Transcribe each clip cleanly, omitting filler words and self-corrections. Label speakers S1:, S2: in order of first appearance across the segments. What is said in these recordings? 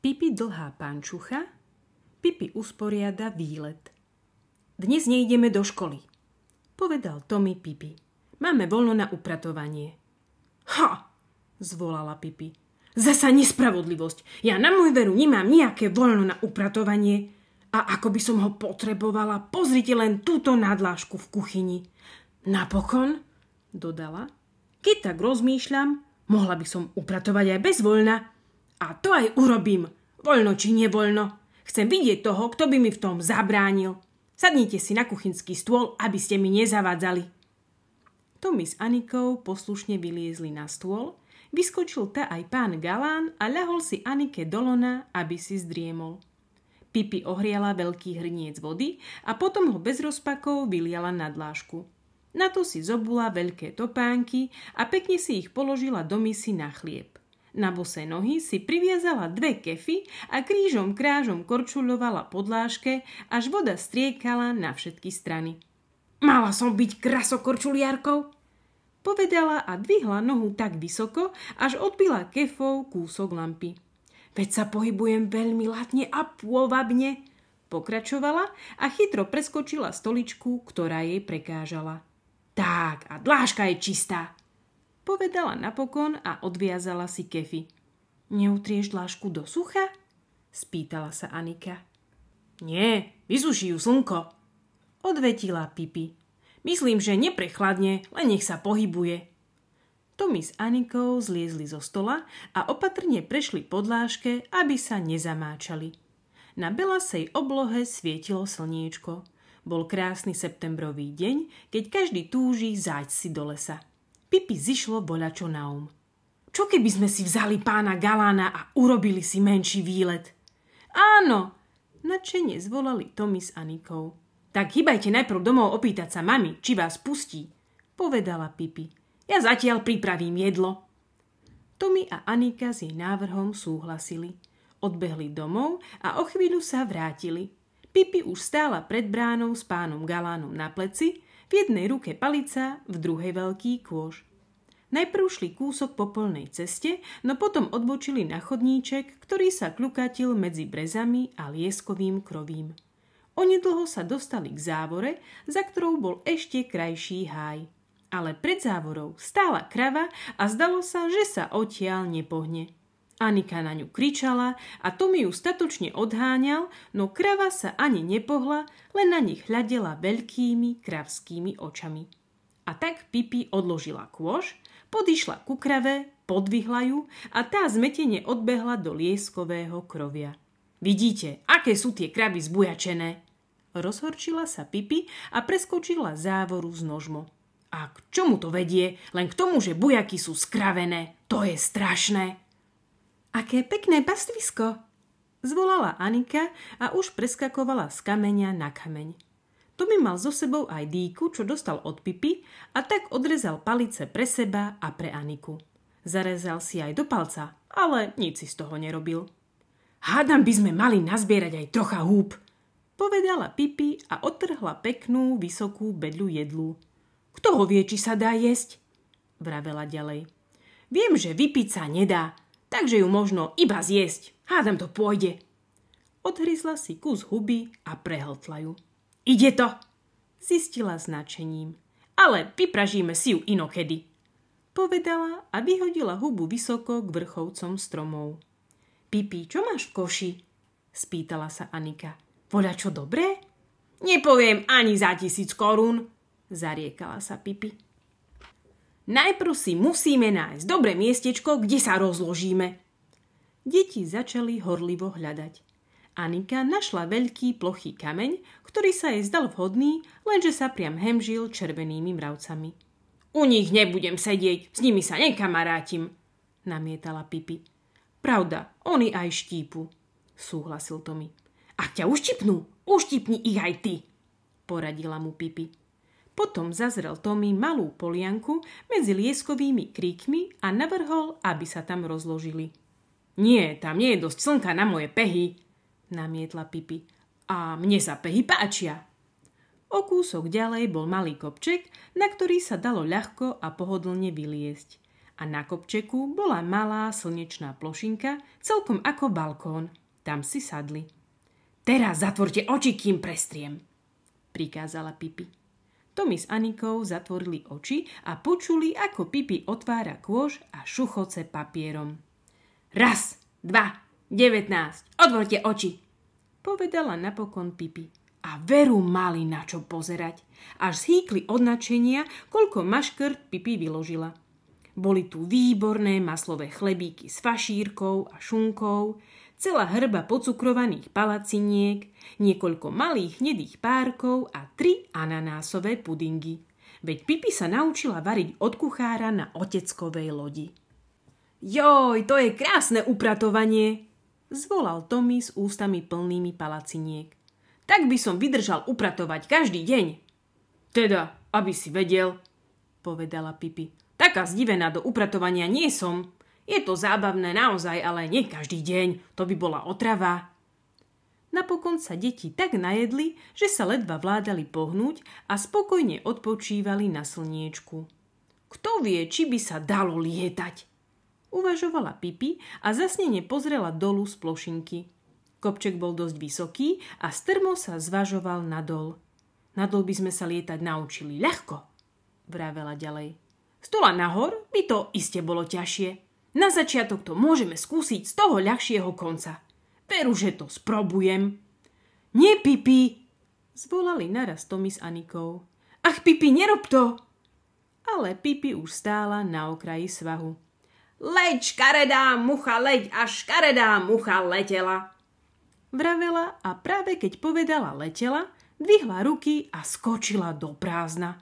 S1: Pipi dlhá pančucha, Pipi usporiada výlet. Dnes nejdeme do školy, povedal Tommy Pipi. Máme voľno na upratovanie. Ha, zvolala Pipi. Zasa nespravodlivosť. Ja na môj veru nemám nejaké voľno na upratovanie. A ako by som ho potrebovala, pozrite len túto nadlážku v kuchyni. Napokon, dodala, keď tak rozmýšľam, mohla by som upratovať aj bez voľna. A to aj urobím, voľno či nevoľno. Chcem vidieť toho, kto by mi v tom zabránil. Sadnite si na kuchynský stôl, aby ste mi nezavádzali. Tommy s Anikou poslušne vyliezli na stôl, vyskočil tá aj pán Galán a ľahol si Anike do lona, aby si zdriemol. Pipi ohriala veľký hrniec vody a potom ho bez rozpakov vyliala na dlášku. Na to si zobula veľké topánky a pekne si ich položila do misy na chlieb. Na bosé nohy si priviazala 2 kefy a krížom krážom korčuľovala po dláške, až voda striekala na všetky strany. Mala som byť krasokorčuliarkou, povedala a dvihla nohu tak vysoko, až odbila kefou kúsok lampy. Veď sa pohybujem veľmi latne a pôvabne, pokračovala a chytro preskočila stoličku, ktorá jej prekážala. Tak, a dláška je čistá, povedala napokon a odviazala si kefy. Neutrieš dlášku do sucha? Spýtala sa Anika. Nie, vysuší ju slnko, odvetila Pipi. Myslím, že neprechladne, len nech sa pohybuje. Tommy s Anikou zliezli zo stola a opatrne prešli po dláške, aby sa nezamáčali. Na belasej oblohe svietilo slniečko. Bol krásny septembrový deň, keď každý túži zájsť si do lesa. Pipi zišlo voľačo na um. Čo keby sme si vzali pána Galána a urobili si menší výlet? Áno, nadšene zvolali Tommy s Anikou. Tak hýbajte najprv domov opýtať sa mami, či vás pustí, povedala Pipi. Ja zatiaľ pripravím jedlo. Tommy a Anika s jej návrhom súhlasili. Odbehli domov a o chvíľu sa vrátili. Pipi už stála pred bránou s pánom Galánom na pleci, v jednej ruke palica, v druhej veľký kôž. Najprv šli kúsok po poľnej ceste, no potom odbočili na chodníček, ktorý sa kľukatil medzi brezami a lieskovým krovím. Onedlho sa dostali k závore, za ktorou bol ešte krajší háj. Ale pred závorou stála krava a zdalo sa, že sa odtiaľ nepohne. Anika na ňu kričala a Tommy ju statočne odháňal, no krava sa ani nepohla, len na nich hľadela veľkými kravskými očami. A tak Pipi odložila kôž, podišla ku krave, podvihla ju a tá zmetene odbehla do lieskového krovia. Vidíte, aké sú tie kravy zbujačené? Rozhorčila sa Pipi a preskočila závoru z nožmo. A k čomu to vedie? Len k tomu, že bujaky sú skravené. To je strašné. Aké pekné pastvisko, zvolala Anika a už preskakovala z kameňa na kameň. Tommy mal so sebou aj dýku, čo dostal od Pipi, a tak odrezal palice pre seba a pre Aniku. Zarezal si aj do palca, ale nič si z toho nerobil. Hádam by sme mali nazbierať aj trocha húb, povedala Pipi a odtrhla peknú, vysokú bedľu jedlu. Kto ho vie, či sa dá jesť? Vravela ďalej. Viem, že vypiť sa nedá, takže ju možno iba zjesť. Hádam to pôjde. Odhryzla si kus huby a prehltla ju. Ide to, zistila s nadšením. Ale vypražíme si ju inokedy, povedala a vyhodila hubu vysoko k vrchovcom stromov. Pipi, čo máš v koši? Spýtala sa Anika. Voľačo dobré? Nepoviem ani za 1000 korún, zariekala sa Pipi. Najprv si musíme nájsť dobré miestečko, kde sa rozložíme. Deti začali horlivo hľadať. Anika našla veľký plochý kameň, ktorý sa jej zdal vhodný, lenže sa priam hemžil červenými mravcami. U nich nebudem sedieť, s nimi sa nekamarátim, namietala Pipi. Pravda, oni aj štípu, súhlasil Tommy. Ak ťa uštipnú, uštipni ich aj ty, poradila mu Pipi. Potom zazrel Tommy malú polianku medzi lieskovými kríkmi a navrhol, aby sa tam rozložili. Nie, tam nie je dosť slnka na moje pehy, namietla Pipi. A mne sa pehy páčia. O kúsok ďalej bol malý kopček, na ktorý sa dalo ľahko a pohodlne vyliesť. A na kopčeku bola malá slnečná plošinka, celkom ako balkón. Tam si sadli. Teraz zatvorte oči, kým prestriem, prikázala Pipi. Tommy s Anikou zatvorili oči a počuli, ako Pipi otvára kôš a šuchoce papierom. 1, 2, 19, otvorte oči, povedala napokon Pipi. A veru mali na čo pozerať. Až zhýkli od nadšenia, koľko maškrt Pipi vyložila. Boli tu výborné maslové chlebíky s fašírkou a šunkou, celá hrba pocukrovaných palaciniek, niekoľko malých hnedých párkov a 3 ananásové pudingy. Veď Pipi sa naučila variť od kuchára na oteckovej lodi. Joj, to je krásne upratovanie, zvolal Tommy s ústami plnými palaciniek. Tak by som vydržal upratovať každý deň. Teda, aby si vedel, povedala Pipi. Taká zdivená do upratovania nie som. Je to zábavné naozaj, ale nie každý deň. To by bola otrava. Napokon sa deti tak najedli, že sa ledva vládali pohnúť a spokojne odpočívali na slniečku. Kto vie, či by sa dalo lietať? Uvažovala Pipi a zasnene pozrela dolu z plošinky. Kopček bol dosť vysoký a strmo sa zvažoval nadol. Nadol by sme sa lietať naučili ľahko, vravela ďalej. Stola nahor by to iste bolo ťažšie. Na začiatok to môžeme skúsiť z toho ľahšieho konca. Veru, že to sprobujem. Nie, Pipi, zvolali naraz Tommy s Anikou. Ach, Pipi, nerob to. Ale Pipi už stála na okraji svahu. Leď, škaredá mucha, leď, a škaredá mucha letela. Vravela a práve keď povedala letela, dvihla ruky a skočila do prázdna.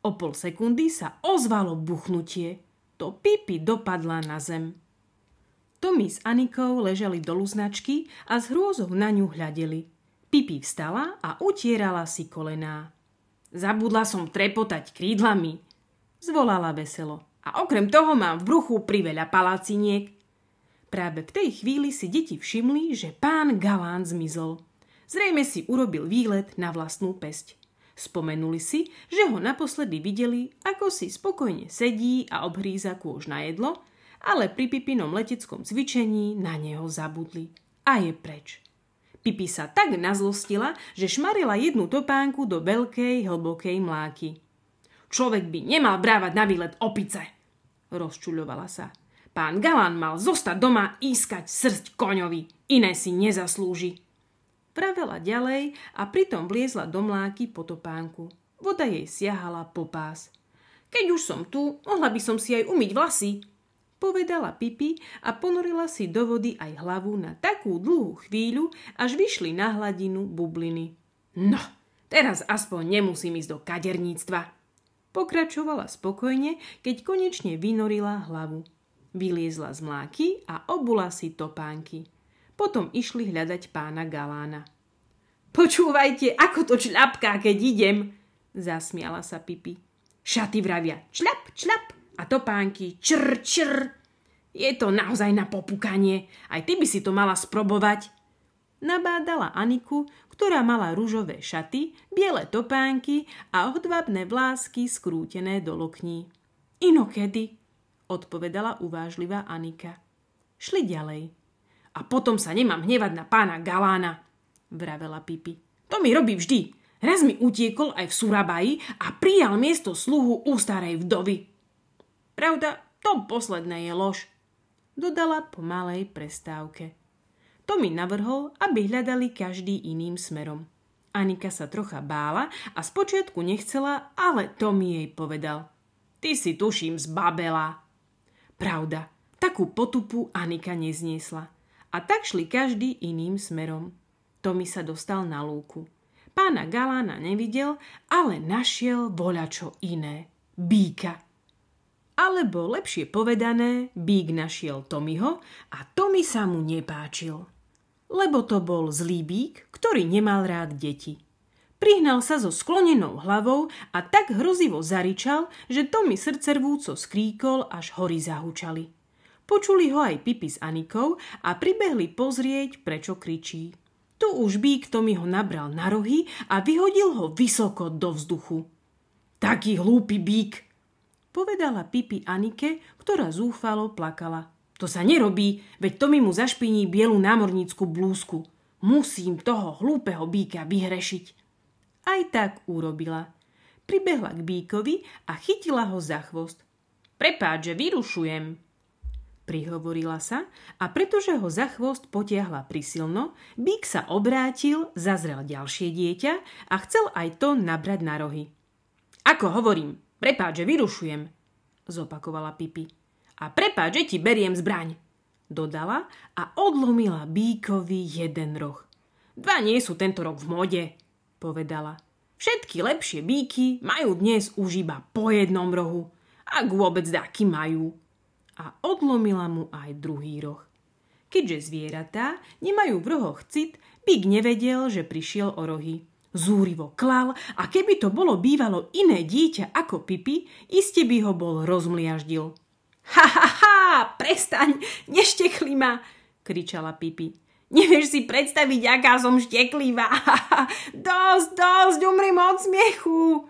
S1: O pol sekundy sa ozvalo buchnutie. To Pipi dopadla na zem. Tommy s Anikou ležali dolu značky a s hrôzou na ňu hľadeli. Pipi vstala a utierala si kolená. Zabudla som trepotať krídlami, zvolala veselo. A okrem toho mám v bruchu priveľa palaciniek. Práve v tej chvíli si deti všimli, že pán Galán zmizol. Zrejme si urobil výlet na vlastnú päsť. Spomenuli si, že ho naposledy videli, ako si spokojne sedí a obhríza kôž na jedlo, ale pri Pipinom leteckom cvičení na neho zabudli. A je preč. Pipi sa tak nazlostila, že šmarila jednu topánku do veľkej, hlbokej mláky. Človek by nemal brávať na výlet opice, rozčuľovala sa. Pán Galán mal zostať doma ískať srsť koňovi, iné si nezaslúži. Vravela ďalej a pritom vliezla do mláky po topánku. Voda jej siahala po pás. Keď už som tu, mohla by som si aj umyť vlasy, povedala Pipi a ponorila si do vody aj hlavu na takú dlhú chvíľu, až vyšli na hladinu bubliny. No, teraz aspoň nemusím ísť do kaderníctva, pokračovala spokojne, keď konečne vynorila hlavu. Vyliezla z mláky a obula si topánky. Potom išli hľadať pána Galána. Počúvajte, ako to čľapká, keď idem, zasmiala sa Pipi. Šaty vravia čľap, čľap a topánky čr, čr. Je to naozaj na popukanie. Aj ty by si to mala sprobovať. Nabádala Aniku, ktorá mala ružové šaty, biele topánky a hodvábne vlásky skrútené do lokní. Inokedy, odpovedala uvážlivá Anika. Šli ďalej. A potom sa nemám hnevať na pána Galána, vravela Pipi. To mi robí vždy. Raz mi utiekol aj v Surabaji a prijal miesto sluhu u starej vdovy. Pravda, to posledné je lož, dodala po malej prestávke. Tommy navrhol, aby hľadali každý iným smerom. Anika sa trocha bála a spočiatku nechcela, ale Tommy jej povedal. Ty si tuším zbabela. Pravda, takú potupu Anika nezniesla. A tak šli každý iným smerom. Tommy sa dostal na lúku. Pána Galána nevidel, ale našiel voľačo iné. Býka. Alebo lepšie povedané, bík našiel Tommyho a Tommy sa mu nepáčil. Lebo to bol zlý bík, ktorý nemal rád deti. Prihnal sa so sklonenou hlavou a tak hrozivo zaričal, že Tommy srdcervúco skríkol, až hory zahučali. Počuli ho aj Pipi s Anikou a pribehli pozrieť, prečo kričí. Tu už bík Tommyho nabral na rohy a vyhodil ho vysoko do vzduchu. Taký hlúpy bík, povedala Pipi Anike, ktorá zúfalo plakala. To sa nerobí, veď Tommy mu zašpiní bielu námornícku blúzku. Musím toho hlúpeho býka vyhrešiť. Aj tak urobila. Pribehla k býkovi a chytila ho za chvost. Prepáč, že vyrušujem, prihovorila sa a pretože ho za chvost potiahla prisilno, býk sa obrátil, zazrel ďalšie dieťa a chcel aj to nabrať na rohy. Ako hovorím, prepáč, že vyrušujem, zopakovala Pipi. A prepáč, že ti beriem zbraň, dodala a odlomila býkovi jeden roh. 2 nie sú tento rok v móde, povedala. Všetky lepšie býky majú dnes už iba po 1 rohu, ak vôbec dáky majú. A odlomila mu aj druhý roh. Keďže zvieratá nemajú v rohoch cit, býk nevedel, že prišiel o rohy. Zúrivo klal a keby to bolo bývalo iné dieťa ako Pipi, iste by ho bol rozmliaždil. Ha, ha, ha, prestaň, neštekli ma, kričala Pipi. Nevieš si predstaviť, aká som šteklivá. Dosť, umrím od smiechu.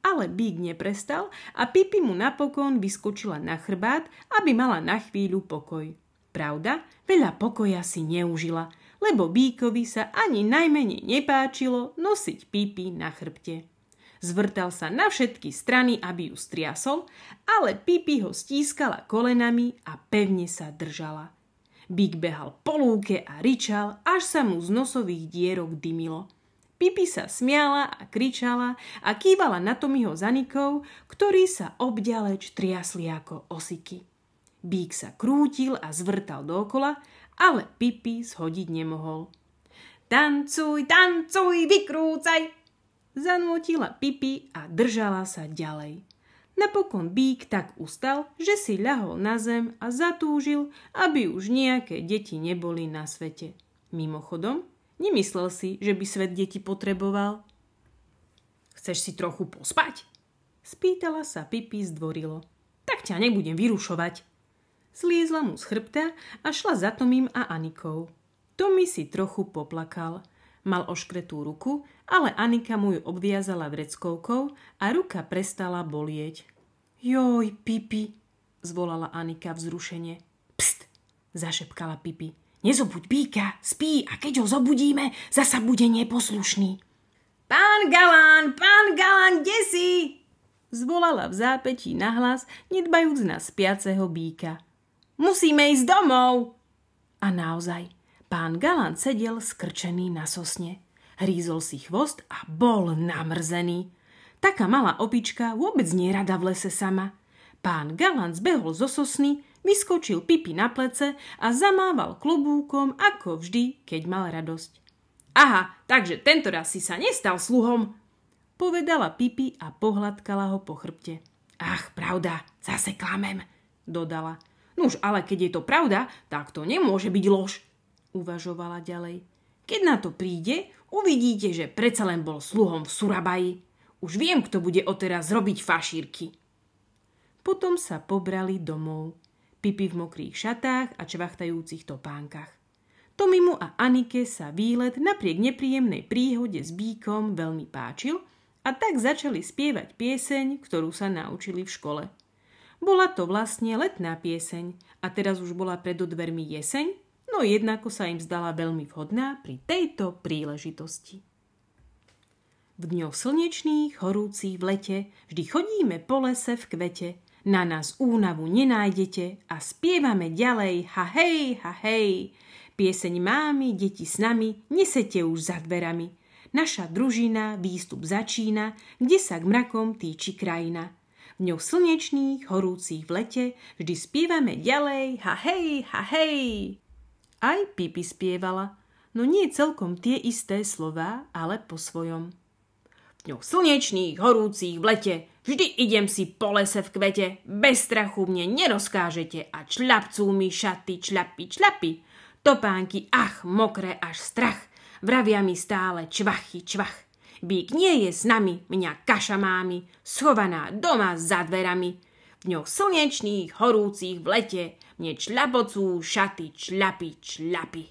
S1: Ale býk neprestal a Pipi mu napokon vyskočila na chrbát, aby mala na chvíľu pokoj. Pravda, veľa pokoja si neužila, lebo býkovi sa ani najmenej nepáčilo nosiť Pipi na chrbte. Zvrtal sa na všetky strany, aby ju striasol, ale Pipi ho stískala kolenami a pevne sa držala. Býk behal po lúke a ričal, až sa mu z nosových dierok dymilo. Pipi sa smiala a kričala a kývala na Tommyho s Anikou, ktorí sa obďaleč triasli ako osiky. Býk sa krútil a zvrtal dookola, ale Pipi shodiť nemohol. Tancuj, tancuj, vykrúcaj, zanútila Pipi a držala sa ďalej. Napokon býk tak ustal, že si ľahol na zem a zatúžil, aby už nejaké deti neboli na svete. Mimochodom, nemyslel si, že by svet deti potreboval. Chceš si trochu pospať? Spýtala sa Pipi zdvorilo. Tak ťa nebudem vyrušovať. Sliezla mu z chrbta a šla za Tommym a Anikou. Tommy si trochu poplakal. Mal oškretú ruku, ale Anika mu ju obviazala vreckovkou a ruka prestala bolieť. Joj, Pipi, zvolala Anika vzrušene. Pst, zašepkala Pipi. Nezobuď býka, spí a keď ho zobudíme, zasa bude neposlušný. Pán Galán, kde si? Zvolala v zápätí nahlas, nedbajúc na spiaceho býka. Musíme ísť domov. A naozaj, pán Galán sedel skrčený na sosne. Hrízol si chvost a bol namrzený. Taká malá opička vôbec nie rada v lese sama. Pán Galán zbehol zo sosny, vyskočil Pipi na plece a zamával klobúkom ako vždy, keď mal radosť. Aha, takže tentoraz si sa nestal sluhom, povedala Pipi a pohľadkala ho po chrbte. Ach, pravda, zase klamem, dodala. Nuž, ale keď je to pravda, tak to nemôže byť lož, uvažovala ďalej. Keď na to príde, uvidíte, že predsa len bol sluhom v Surabaji. Už viem, kto bude odteraz robiť fašírky. Potom sa pobrali domov. Pipi v mokrých šatách a čvachtajúcich topánkach. Tommimu a Anike sa výlet napriek nepríjemnej príhode s býkom veľmi páčil a tak začali spievať pieseň, ktorú sa naučili v škole. Bola to vlastne letná pieseň a teraz už bola pred dvermi jeseň, no jednako sa im zdala veľmi vhodná pri tejto príležitosti. V dňoch slnečných, horúcich v lete, vždy chodíme po lese v kvete, na nás únavu nenájdete a spievame ďalej ha hej, pieseň mámy, deti s nami, nesete už za dverami. Naša družina výstup začína, kde sa k mrakom týči krajina. V dňoch slnečných, horúcich v lete, vždy spievame ďalej ha hej. Aj Pipi spievala, no nie celkom tie isté slová, ale po svojom. V dňoch slnečných, horúcich v lete, vždy idem si po lese v kvete, bez strachu mne nerozkážete a čľapcú mi šaty, čľapi. Topánky, ach, mokré až strach, vravia mi stále čvachy. Býk nie je s nami, mňa kaša mámi, schovaná doma za dverami. V dňoch slnečných, horúcich v lete, mne čľapocú šaty, čľapi.